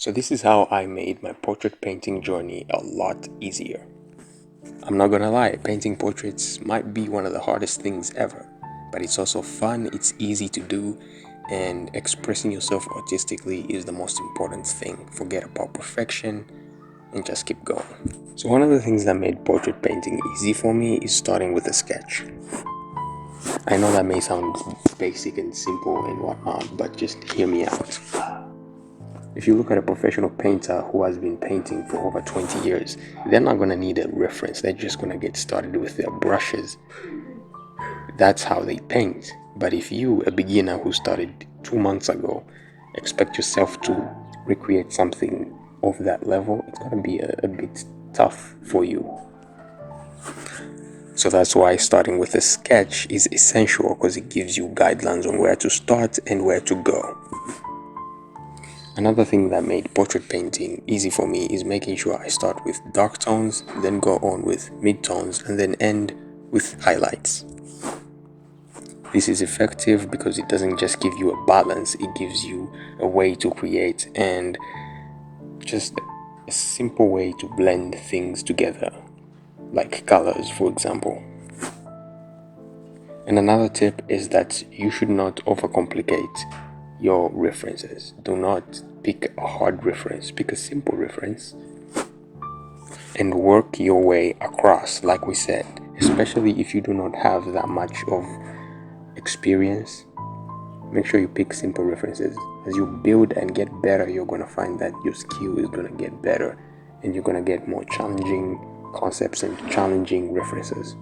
So this is how I made my portrait painting journey a lot easier. I'm not gonna lie, painting portraits might be one of the hardest things ever, but it's also fun, it's easy to do, and expressing yourself artistically is the most important thing. Forget about perfection and just keep going. So one of the things that made portrait painting easy for me is starting with a sketch. I know that may sound basic and simple and whatnot, but just hear me out. If you look at a professional painter who has been painting for over 20 years, they're not going to need a reference. They're just going to get started with their brushes. That's how they paint. But if you, a beginner who started 2 months ago, expect yourself to recreate something of that level, it's going to be a bit tough for you. So that's why starting with a sketch is essential, because it gives you guidelines on where to start and where to go. Another thing that made portrait painting easy for me is making sure I start with dark tones, then go on with mid-tones, and then end with highlights. This is effective because it doesn't just give you a balance, it gives you a way to create and just a simple way to blend things together, like colors, for example. And another tip is that you should not overcomplicate your references. Do not pick a hard reference, pick a simple reference and work your way across, like we said, especially if you do not have that much of experience. Make sure you pick simple references. As you build and get better, you're going to find that your skill is going to get better and you're going to get more challenging concepts and challenging references.